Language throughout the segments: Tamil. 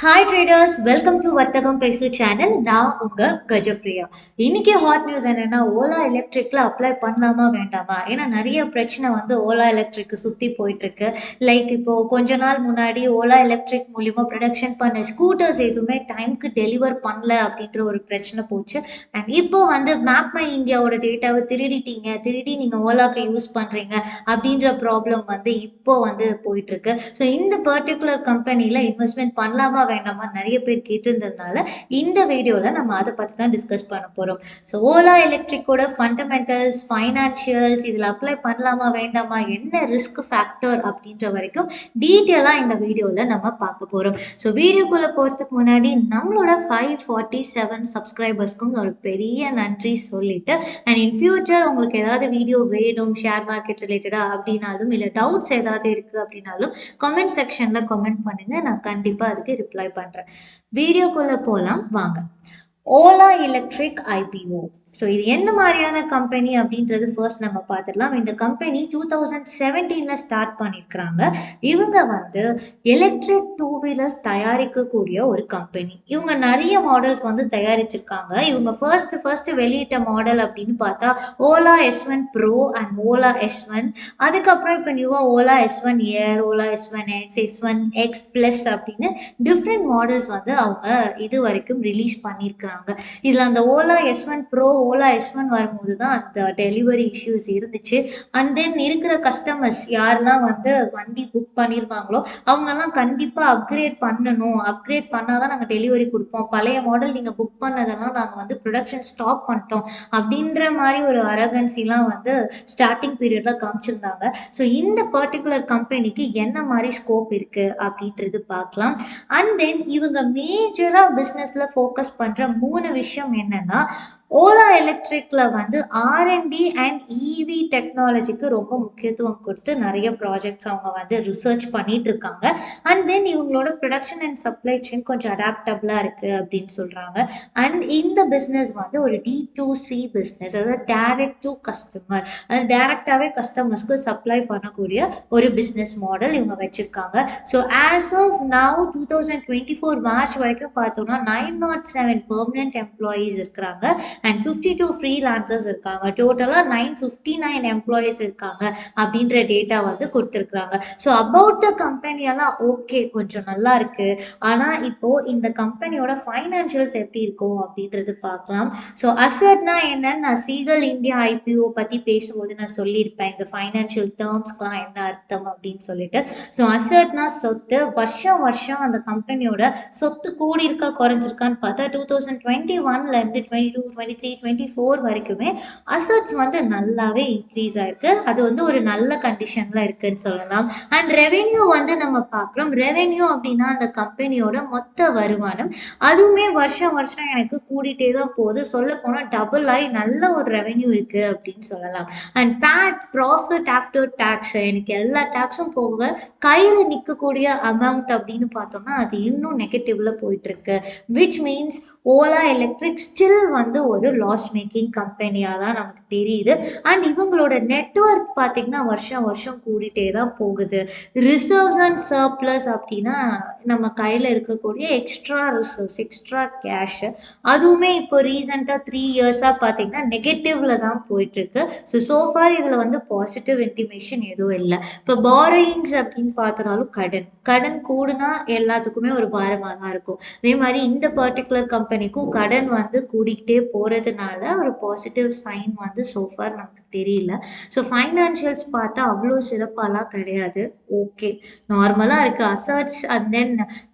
ஹாய் ட்ரேடர்ஸ், வெல்கம் டு வர்த்தகம் பேசு சேனல். நான் உங்க கஜப்ரியா. இன்னைக்கு ஹாட் நியூஸ் என்னன்னா, ஓலா எலக்ட்ரிக்ல அப்ளை பண்ணலாமா வேண்டாமா? ஏன்னா நிறைய பிரச்சனை வந்து ஓலா எலக்ட்ரிக் சுத்தி போயிட்டு இருக்கு. லைக் இப்போ கொஞ்ச நாள் முன்னாடி ஓலா எலக்ட்ரிக் மூலியமா ப்ரொடக்ஷன் பண்ண ஸ்கூட்டர்ஸ் எதுவுமே டைம்க்கு டெலிவர் பண்ணல அப்படின்ற ஒரு பிரச்சனை போச்சு. அண்ட் இப்போ வந்து மேப் மை இந்தியாவோட டேட்டாவை திருடி நீங்க ஓலாக்கு யூஸ் பண்றீங்க அப்படின்ற ப்ராப்ளம் வந்து இப்போ வந்து போயிட்டு இருக்கு. ஸோ இந்த பர்டிகுலர் கம்பெனில இன்வெஸ்ட்மெண்ட் பண்ணலாமா வேண்டாமா நிறைய பேர் கேட்டிருந்ததுனால இந்த வீடியோல நம்ம அதை பத்தி தான் டிஸ்கஸ் பண்ண போறோம். ஸோ ஓலா எலக்ட்ரிக்கோட ஃபண்டமெண்டல்ஸ், ஃபைனான்சியல்ஸ், இதுல அப்ளை பண்ணலாமா வேண்டாமா, என்ன ரிஸ்க் ஃபேக்டர் அப்படின்ற வரைக்கும் டீட்டெயிலா இந்த வீடியோல நம்ம பார்க்க போறோம். ஸோ வீடியோக்குள்ள போறதுக்கு முன்னாடி நம்மளோட 547 சப்ஸ்கிரைபர்ஸ்க்கும் ஒரு பெரிய நன்றி சொல்லிட்டு, அண்ட் இன் ஃபியூச்சர் உங்களுக்கு ஏதாவது வீடியோ வேணும் ஷேர் மார்க்கெட் ரிலேட்டடா அப்படின்னாலும் இல்லை டவுட்ஸ் ஏதாவது இருக்கு அப்படின்னாலும் கமெண்ட் செக்ஷன்ல கமெண்ட் பண்ணுங்க, நான் கண்டிப்பா அதுக்கு ரிப்ளை பண்றேன். வீடியோக்குள்ள போலாம் வாங்க. Ola electric IPO. ஸோ இது எந்த மாதிரியான கம்பெனி அப்படின்றது ஃபர்ஸ்ட் நம்ம பார்த்துடலாம். இந்த கம்பெனி 2017 ஸ்டார்ட் பண்ணியிருக்கிறாங்க. இவங்க வந்து எலக்ட்ரிக் டூ வீலர்ஸ் தயாரிக்கக்கூடிய ஒரு கம்பெனி. இவங்க நிறைய மாடல்ஸ் வந்து தயாரிச்சிருக்காங்க. இவங்க ஃபர்ஸ்ட் வெளியிட்ட மாடல் அப்படின்னு பார்த்தா Ola S1 bro and Ola S1. அதுக்கப்புறம் இப்போ நியூவாக Ola S1 Air, Ola S1 X, S1 X plus அப்படின்னு டிஃப்ரெண்ட் மாடல்ஸ் வந்து அவங்க இது வரைக்கும் ரிலீஸ் பண்ணியிருக்கிறாங்க. இதுல அந்த Ola S1 bro, Ola S1 வரும்போது தான் அந்த டெலிவரி இஷ்யூஸ் இருந்துச்சு. அண்ட் தென் இருக்கிற கஸ்டமர்ஸ் யாரெல்லாம் வந்து வண்டி புக் பண்ணியிருக்காங்களோ அவங்கெல்லாம் கண்டிப்பா அப்கிரேட் பண்ணணும், அப்கிரேட் பண்ணாதான் நாங்கள் டெலிவரி கொடுப்போம், பழைய மாடல் நீங்க புக் பண்ணதெல்லாம் நாங்கள் வந்து ப்ரொடக்ஷன் ஸ்டாப் பண்ணிட்டோம் அப்படின்ற மாதிரி ஒரு அரகன்சிலாம் வந்து ஸ்டார்டிங் பீரியட்ல காமிச்சிருந்தாங்க. ஸோ இந்த பர்டிகுலர் கம்பெனிக்கு என்ன மாதிரி ஸ்கோப் இருக்கு அப்படின்றது பார்க்கலாம். அண்ட் தென் இவங்க மேஜரா பிஸ்னஸ்ல ஃபோக்கஸ் பண்ற மூணு விஷயம் என்னன்னா, ஓலா எலக்ட்ரிக்ல வந்து R&D அண்ட் EV டெக்னாலஜிக்கு ரொம்ப முக்கியத்துவம் கொடுத்து நிறைய ப்ராஜெக்ட்ஸ் அவங்க வந்து ரிசர்ச் பண்ணிட்டு இருக்காங்க. அண்ட் தென் இவங்களோட ப்ரொடக்ஷன் அண்ட் சப்ளை செயின் கொஞ்சம் அடாப்டபிளா இருக்கு அப்படின்னு சொல்றாங்க. அண்ட் இந்த பிஸ்னஸ் வந்து ஒரு D2C பிஸ்னஸ், அதாவது டைரக்ட் டு கஸ்டமர், அது டைரக்டாவே கஸ்டமர்ஸ்க்கு சப்ளை பண்ணக்கூடிய ஒரு பிஸ்னஸ் மாடல் இவங்க வச்சிருக்காங்க. So as of now 2024 March வரைக்கும் பார்த்தோம்னா 907 பெர்மனன்ட் எம்ப்ளாயீஸ் இருக்கிறாங்க அண்ட் 52 ஃப்ரீலான்சர்ஸ் இருக்காங்க. டோட்டலா 959 எம்ப்ளாயீஸ் இருக்காங்க அப்படின்ற டேட்டா வந்து கொடுத்துருக்காங்க. ஸோ அபவுட் த கம்பெனியெல்லாம் ஓகே, கொஞ்சம் நல்லா இருக்கு. ஆனா இப்போ இந்த கம்பெனியோட ஃபைனான்சியல்ஸ் எப்படி இருக்கும் அப்படின்றது பார்க்கலாம். ஸோ அசட்னா என்னன்னு நான் சீகல் இந்தியா ஐபிஓ பத்தி பேசும்போது நான் சொல்லியிருப்பேன், இந்த ஃபைனான்சியல் டேர்ம்ஸ்க்குலாம் என்ன அர்த்தம் அப்படின்னு சொல்லிட்டு. ஸோ அசட்னா சொத்து. வருஷம் வருஷம் அந்த கம்பெனியோட சொத்து கூடி இருக்கா குறைஞ்சிருக்கான்னு பார்த்தா 2021 இருந்து 22, 23, 24 வரைக்குமே அசட்ஸ் வந்து நல்லாவே இன்க்ரீஸ் ஆயிருக்கு. அது வந்து ஒரு நல்ல கண்டிஷன்ல இருக்குன்னு சொல்லலாம். அண்ட் ரெவென்யூ வந்து நம்ம பார்க்குறோம். ரெவென்யூ அப்படின்னா அந்த கம்பெனியோட மொத்த வருமானம், அதுவுமே வருஷம் வருஷம் எனக்கு கூடிட்டே தான் போகுது. சொல்ல போனால் டபுள் ஆகி நல்ல ஒரு ரெவென்யூ இருக்கு அப்படின்னு சொல்லலாம். And PAT, profit after tax, எனக்கு எல்லா டேக்ஸும் போக கையில் நிற்கக்கூடிய அமௌண்ட் அப்படின்னு பார்த்தோம்னா அது இன்னும் நெகட்டிவ்ல போயிட்டு இருக்கு. Which means Ola electric still வந்து ஒரு லாஸ் மேக்கிங் கம்பெனியாக தான் நமக்கு தெரியுது. அண்ட் இவங்களோட நெட்வொர்க் பார்த்தீங்கன்னா வருஷம் வருஷம் கூடிட்டே தான் போகுது. ரிசர்வ்ஸ் அண்ட் சர்ப்ளஸ் அப்படின்னா நம்ம கையில் இருக்கக்கூடிய எக்ஸ்ட்ரா ரிசர்வ்ஸ், எக்ஸ்ட்ரா கேஷ், அதுவுமே இப்போ ரீசெண்டாக 3 இயர்ஸாக பார்த்தீங்கன்னா நெகட்டிவ்ல தான் போயிட்டு இருக்கு. சோஃபார் இதில் வந்து பாசிட்டிவ் இன்டிமேஷன் எதுவும் இல்லை. இப்போ பாரோயிங்ஸ் அப்படின்னு பார்த்தோம்னாலும் கடன் கூடுனா எல்லாத்துக்குமே ஒரு பாரமாக தான் இருக்கும். அதே மாதிரி இந்த பர்டிகுலர் கம்பெனிக்கும் கடன் வந்து கூடிக்கிட்டே போகிறதுனால ஒரு பாசிட்டிவ் சைன் வந்து சோஃபார் நமக்கு தெரியல. ஸோ ஃபைனான்ஷியல்ஸ் பார்த்தா அவ்வளோ சிறப்பாலாம் கிடையாது. ஓகே, நார்மலாக இருக்குது. அசட்ஸ் அண்ட் தென்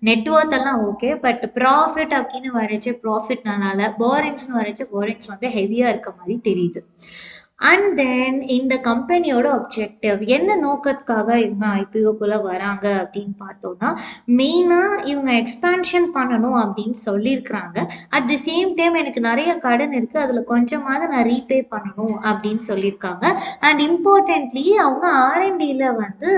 நெட்ஒர்த் எல்லாம் ஓகே. பட் ப்ராஃபிட் அப்படின்னு வரைச்சு ப்ராஃபிட் நல்லா இல்லை. போரிங்ஸ்னு வரைச்சு போரிங்ஸ் வந்து ஹெவியாக இருக்க மாதிரி தெரியுது. அண்ட் தென் இந்த கம்பெனியோட அப்ஜெக்டிவ் என்ன, நோக்கத்துக்காக இவங்க ஐபிஓக்குள்ளே வராங்க அப்படின்னு பார்த்தோம்னா, மெயினாக இவங்க எக்ஸ்பான்ஷன் பண்ணணும் அப்படின்னு சொல்லியிருக்கிறாங்க. அட் தி சேம் டைம் எனக்கு நிறைய கடன் இருக்குது, அதில் கொஞ்சமாவது நான் ரீபே பண்ணணும் அப்படின்னு சொல்லியிருக்காங்க. அண்ட் இம்பார்ட்டன்ட்லி அவங்க R&Dல வந்து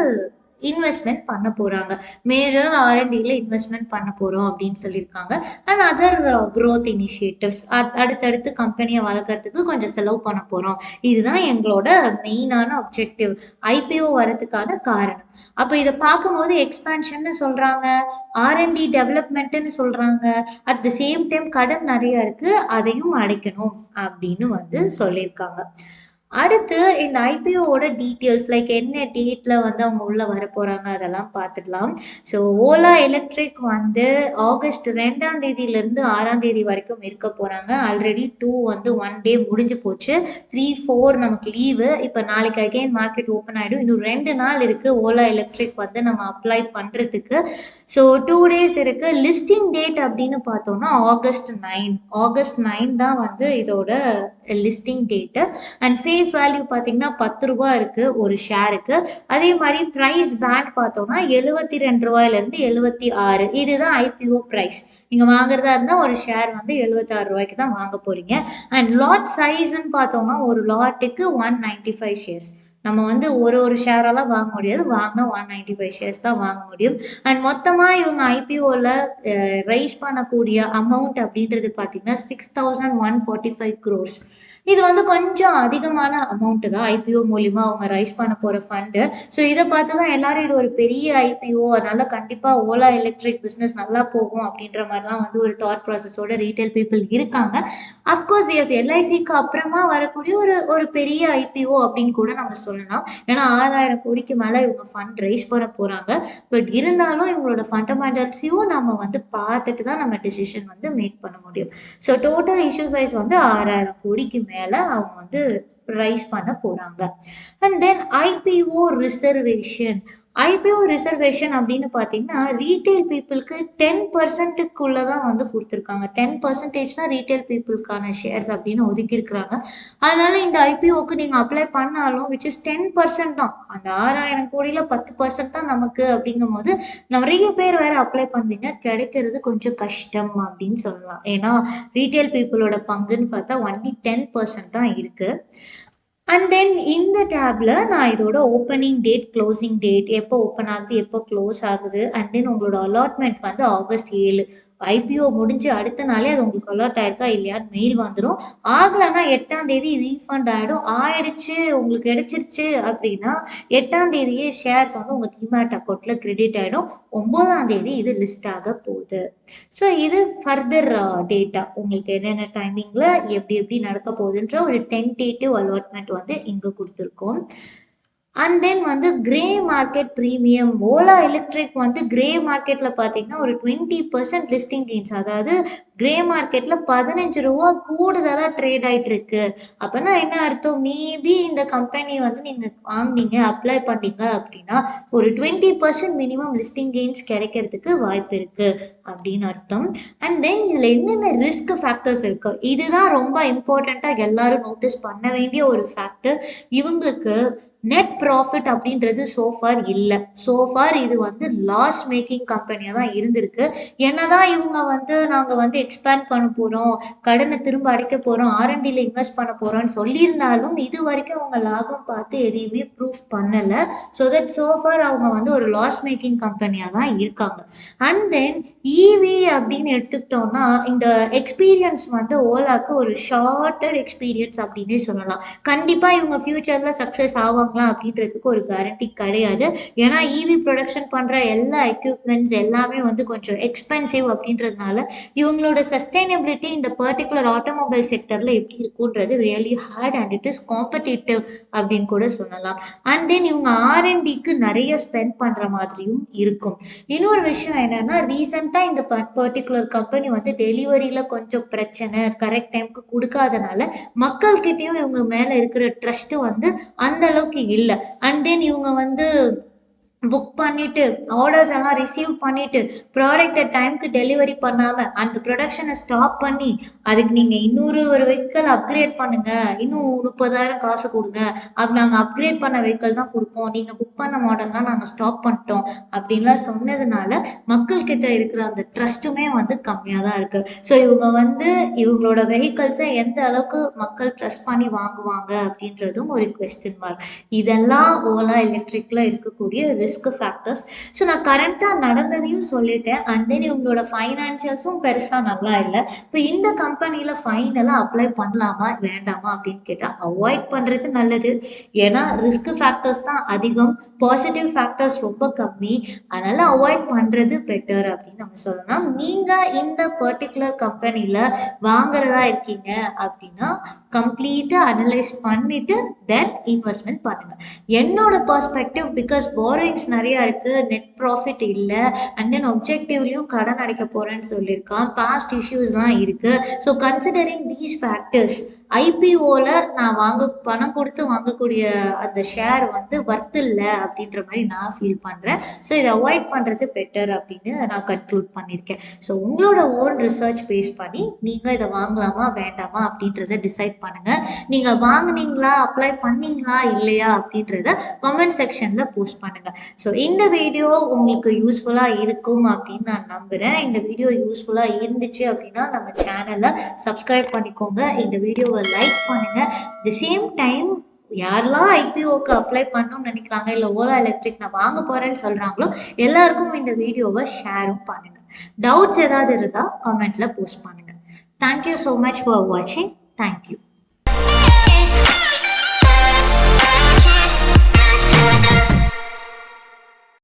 இன்வெஸ்ட்மெண்ட் பண்ண போறாங்க. மேஜர் R&Dல இன்வெஸ்ட்மெண்ட் பண்ண போறோம் அப்படின்னு சொல்லியிருக்காங்க. அண்ட் அதர் growth இனிஷியேட்டிவ்ஸ், அடுத்தடுத்து கம்பெனியை வளர்க்கறதுக்கு கொஞ்சம் செலவு பண்ண போறோம். இதுதான் எங்களோட மெயினான அப்ஜெக்டிவ், ஐபிஓ வரதுக்கான காரணம். அப்ப இதை பார்க்கும்போது எக்ஸ்பான்ஷன் சொல்றாங்க, R&D டெவலப்மெண்ட்னு சொல்றாங்க, அட் த சேம் டைம் கடன் நிறைய இருக்கு, அதையும் அடைக்கணும் அப்படின்னு வந்து சொல்லியிருக்காங்க. அடுத்து இந்த ஐபிஓட டீட்டெயில்ஸ், லைக் என்ன டேட்ல வந்து அவங்க உள்ள வர போறாங்க அதெல்லாம் பார்த்துடலாம். ஸோ ஓலா எலக்ட்ரிக் வந்து ஆகஸ்ட் 2ஆம் தேதியிலிருந்து 6ஆம் தேதி வரைக்கும் இருக்க போறாங்க. ஆல்ரெடி 2 வந்து 1 டே முடிஞ்சு போச்சு. 3, 4 நமக்கு லீவு. இப்போ நாளைக்கு அகைன் மார்க்கெட் ஓப்பன் ஆயிடும். இன்னும் 2 நாள் இருக்கு ஓலா எலக்ட்ரிக் வந்து நம்ம அப்ளை பண்றதுக்கு. ஸோ 2 டேஸ் இருக்கு. லிஸ்டிங் டேட் அப்படின்னு பார்த்தோம்னா ஆகஸ்ட் 9 தான் வந்து இதோட listing date. And face value பார்த்தீங்கன்னா 10 ரூபா இருக்கு ஒரு ஷேருக்கு. அதே மாதிரி ப்ரைஸ் பேண்ட் பார்த்தோம்னா 72 ரூபாயிலிருந்து 76, இதுதான் ஐபிஓ ப்ரைஸ். நீங்கள் வாங்குறதா இருந்தால் ஒரு ஷேர் வந்து 76 ரூபாய்க்கு தான் வாங்க போறீங்க. அண்ட் லாட் சைஸ்ன்னு பார்த்தோம்னா ஒரு லாட்டுக்கு 195 ஷேர்ஸ். நம்ம வந்து ஒரு ஷேரெல்லாம் வாங்க முடியாது, வாங்கினா 195 ஷேர்ஸ் தான் வாங்க முடியும். அண்ட் மொத்தமாக இவங்க ஐபிஓவில் ரைஸ் பண்ணக்கூடிய அமௌண்ட் அப்படின்றது பார்த்தீங்கன்னா 6145 crores. இது வந்து கொஞ்சம் அதிகமான அமௌண்ட் தான் ஐபிஓ மூலிமா அவங்க ரைஸ் பண்ண போகிற ஃபண்டு. ஸோ இதை பார்த்து தான் எல்லாரும் இது ஒரு பெரிய ஐபிஓ, அதனால கண்டிப்பாக ஓலா எலக்ட்ரிக் பிஸ்னஸ் நல்லா போகும் அப்படின்ற மாதிரிலாம் வந்து ஒரு தாட் ப்ராசஸோட ரீட்டைல் பீப்புள் இருக்காங்க. அஃப்கோர்ஸ் எஸ், எல்ஐசிக்கு அப்புறமா வரக்கூடிய ஒரு பெரிய ஐபிஓ அப்படின்னு கூட நம்ம சொல்லலாம். ஏன்னா 6000 கோடிக்கு மேலே இவங்க ஃபண்ட் ரைஸ் பண்ண போகிறாங்க. பட் இருந்தாலும் இவங்களோட ஃபண்டமெண்டல்ஸையும் நம்ம வந்து பார்த்துட்டு தான் நம்ம டிசிஷன் வந்து மேக் பண்ண முடியும். ஸோ டோட்டல் இஷ்யூ சைஸ் வந்து 6000 கோடிக்கு மேலே அவங்க வந்து ரைஸ் பண்ண போறாங்க. அண்ட் தென் ஐபிஓ ரிசர்வேஷன் அப்படின்னு பார்த்தீங்கன்னா ரீட்டைல் பீப்புளுக்கு 10% தான் வந்து கொடுத்துருக்காங்க. 10% தான் ரீட்டைல் பீப்புளுக்கான ஷேர்ஸ் அப்படின்னு ஒதுக்கியிருக்கிறாங்க. அதனால இந்த ஐபிஓக்கு நீங்கள் அப்ளை பண்ணாலும் விச் இஸ் 10% தான், அந்த 6000 கோடியில் 10% தான் நமக்கு அப்படிங்கும் போது நிறைய பேர் வேற அப்ளை பண்ணுவீங்க, கிடைக்கிறது கொஞ்சம் கஷ்டம் அப்படின்னு சொல்லலாம். ஏன்னா ரீட்டைல் பீப்புளோட பங்குன்னு பார்த்தா ஒன்லி 10% தான் இருக்கு. அண்ட் தென் இந்த டேப்ல நான் இதோட ஓப்பனிங் டேட், க்ளோசிங் டேட், எப்போ ஓப்பன் ஆகுது எப்போ க்ளோஸ் ஆகுது, அண்ட் தென் உங்களோட அலாட்மெண்ட் வந்து ஆகஸ்ட் 7. ஐபிஓ முடிஞ்சு அடுத்த நாளே அது உங்களுக்கு அலாட் ஆயிருக்கா இல்லையான்னு மெயில் வந்துடும். ஆகலைன்னா 8ஆம் தேதி ரீஃபண்ட் ஆகிடும். ஆயிடுச்சு உங்களுக்கு கிடைச்சிருச்சு அப்படின்னா 8ஆம் தேதியே ஷேர்ஸ் வந்து உங்கள் டிமேட் அக்கௌண்ட்டில் கிரெடிட் ஆகிடும். 9ஆம் தேதி இது லிஸ்ட் ஆக போகுது. ஸோ இது ஃபர்தர் டேட்டா, உங்களுக்கு என்னென்ன டைமிங்கில் எப்படி நடக்க போகுதுன்ற ஒரு டென்டேட்டிவ் அலாட்மெண்ட் வந்து இங்கே கொடுத்துருக்கோம். அண்ட் தென் வந்து grey market premium, Ola electric வந்து கிரே மார்க்கெட்டில் பார்த்தீங்கன்னா ஒரு 20% லிஸ்டிங் கெயின்ஸ், அதாவது கிரே மார்க்கெட்டில் 15 ரூபா கூடுதலாக ட்ரேட் ஆகிட்டு இருக்கு. அப்படின்னா என்ன அர்த்தம், மேபி இந்த கம்பெனி வந்து நீங்கள் வாங்கினீங்க அப்ளை பண்ணீங்க அப்படின்னா ஒரு 20% மினிமம் லிஸ்டிங் கெயின்ஸ் கிடைக்கிறதுக்கு வாய்ப்பு இருக்கு அப்படின்னு அர்த்தம். அண்ட் தென் இதில் என்னென்ன ரிஸ்க் ஃபேக்டர்ஸ் இருக்கு, இதுதான் ரொம்ப இம்பார்ட்டண்ட்டாக எல்லாரும் நோட்டீஸ் பண்ண வேண்டிய ஒரு ஃபேக்டர். இவங்களுக்கு நெட் ப்ராஃபிட் அப்படின்றது சோஃபார் இல்லை. சோஃபார் இது வந்து லாஸ் மேக்கிங் கம்பெனியாக தான் இருந்திருக்கு. என்னதான் இவங்க வந்து நாங்கள் வந்து எக்ஸ்பேண்ட் பண்ண போகிறோம், கடனை திரும்ப அடைக்க போகிறோம், R&Dல இன்வெஸ்ட் பண்ண போகிறோம்னு சொல்லியிருந்தாலும் இது வரைக்கும் அவங்க லாபம் பார்த்து எதையுமே ப்ரூஃப் பண்ணலை. ஸோ தட் சோஃபார் அவங்க வந்து ஒரு லாஸ் மேக்கிங் கம்பெனியாக தான் இருக்காங்க. அண்ட் தென் இவி அப்படின்னு எடுத்துக்கிட்டோம்னா இந்த எக்ஸ்பீரியன்ஸ் வந்து ஓலாக்கு ஒரு ஷார்ட்டர் எக்ஸ்பீரியன்ஸ் அப்படின்னே சொல்லலாம். கண்டிப்பாக இவங்க ஃபியூச்சரில் சக்ஸஸ் ஆவாங்க அப்படின்றதுக்கு ஒரு கேரண்டி கிடையாது. ஏன்னா இவி ப்ரொடக்ஷன் பண்ற எல்லா எக்யூப்மெண்ட்ஸ் எல்லாமே வந்து கொஞ்சம் எக்ஸ்பென்சிவ் அப்படின்றதுனால இவங்களோட சஸ்டைனபிலிட்டி இந்த பர்டிகுலர் ஆட்டோமொபைல் செக்டர்ல எப்படி இருக்குன்றது really heart and it is competitive அப்படின்னு கூட சொல்லலாம். அண்ட் தென் இவங்க R&Dக்கு நிறைய ஸ்பெண்ட் பண்ற மாதிரியும் இருக்கும். இன்னொரு விஷயம் என்னன்னா ரீசெண்டா இந்த பர்டிகுலர் கம்பெனி வந்து டெலிவரியில கொஞ்சம் பிரச்சனை, கரெக்ட் டைமுக்கு கொடுக்காதனால மக்கள்கிட்டயும் இவங்க மேல இருக்கிற ட்ரஸ்ட் வந்து அந்த அளவுக்கு இல்லை. அண்ட் தென் இவங்க வந்து புக் பண்ணிட்டு ஆர்டர்ஸ் எல்லாம் ரிசீவ் பண்ணிட்டு ப்ராடக்டை டைமுக்கு டெலிவரி பண்ணாமல் அந்த ப்ரொடக்ஷனை ஸ்டாப் பண்ணி அதுக்கு நீங்கள் ஒரு வெஹிக்கல் அப்கிரேட் பண்ணுங்க, இன்னும் 30,000 காசு கொடுங்க, அப்படி நாங்கள் அப்கிரேட் பண்ண வெஹிக்கல் தான் கொடுப்போம், நீங்கள் புக் பண்ண மாடல்லாம் நாங்கள் ஸ்டாப் பண்ணிட்டோம் அப்படின்லாம் சொன்னதுனால மக்கள்கிட்ட இருக்கிற அந்த ட்ரஸ்ட்டுமே வந்து கம்மியாக தான் இருக்குது. ஸோ இவங்க வந்து இவங்களோட வெஹிக்கல்ஸை எந்த அளவுக்கு மக்கள் ட்ரஸ்ட் பண்ணி வாங்குவாங்க அப்படின்றதும் ஒரு கொஸ்டின் மார்க். இதெல்லாம் ஓலா எலக்ட்ரிக்கில் இருக்கக்கூடிய ரிஸ்க் ரிஸ்க் ஃபேக்டர்ஸ். ஸோ நான் கரண்ட்டாக நடந்ததையும் சொல்லிட்டேன். அண்ட் தென் இவங்களோட ஃபைனான்ஷியல்ஸும் பெருசாக நல்லா இல்லை. இப்போ இந்த கம்பெனியில் ஃபைனலாக அப்ளை பண்ணலாமா வேண்டாமா அப்படின்னு கேட்டால் அவாய்ட் பண்ணுறது நல்லது. ஏன்னா ரிஸ்க் ஃபேக்டர்ஸ் தான் அதிகம், பாசிட்டிவ் ஃபேக்டர்ஸ் ரொம்ப கம்மி. அதனால அவாய்ட் பண்ணுறது பெட்டர் அப்படின்னு நம்ம சொல்லலாம். நீங்கள் இந்த பர்டிகுலர் கம்பெனியில் வாங்குறதா இருக்கீங்க அப்படின்னா கம்ப்ளீட்டாக அனலைஸ் பண்ணிட்டு தென் இன்வெஸ்ட்மெண்ட் பண்ணுங்க. என்னோட பர்ஸ்பெக்டிவ், பிகாஸ் போரோயிங்ஸ் நிறையா இருக்குது, நெட் ப்ராஃபிட் இல்லை, அண்ட் தென் ஒப்ஜெக்டிவ்லையும் கடன் அடைக்க போகிறேன்னு சொல்லியிருக்கான், பாஸ்ட் இஷ்யூஸ்லாம் இருக்குது. ஸோ கன்சிடரிங் தீஸ் ஃபேக்டர்ஸ் ஐபிஓவில் நான் பணம் கொடுத்து வாங்கக்கூடிய அந்த ஷேர் வந்து வர்த் இல்லை அப்படின்ற மாதிரி நான் ஃபீல் பண்ணுறேன். ஸோ இதை அவாய்ட் பண்ணுறது பெட்டர் அப்படின்னு நான் கன்க்ளூட் பண்ணியிருக்கேன். ஸோ உங்களோட ஓன் ரிசர்ச் பேஸ் பண்ணி நீங்கள் இதை வாங்கலாமா வேண்டாமா அப்படின்றத டிசைட் பண்ணுங்கள். நீங்கள் வாங்கினீங்களா, அப்ளை பண்ணீங்களா இல்லையா அப்படின்றத கமெண்ட் செக்ஷனில் போஸ்ட் பண்ணுங்கள். ஸோ இந்த வீடியோ உங்களுக்கு யூஸ்ஃபுல்லாக இருக்கும் அப்படின்னு நான் நம்புகிறேன். இந்த வீடியோ யூஸ்ஃபுல்லாக இருந்துச்சு அப்படின்னா நம்ம சேனலை சப்ஸ்கிரைப் பண்ணிக்கோங்க, இந்த வீடியோவை லைக் பண்ணுங்கள். தி சேம் டைம் யாரெல்லாம் ஐபிஓக்கு அப்ளை பண்ணணும்னு நினைக்கிறாங்க, இல்லை ஓலா எலக்ட்ரிக் நான் வாங்க போகிறேன்னு சொல்கிறாங்களோ எல்லாருக்கும் இந்த வீடியோவை ஷேரும் பண்ணுங்கள். டவுட்ஸ் ஏதாவது இருந்தால் கமெண்ட்டில் போஸ்ட் பண்ணுங்கள். தேங்க்யூ ஸோ மச் ஃபார் வாட்சிங். தேங்க்யூ.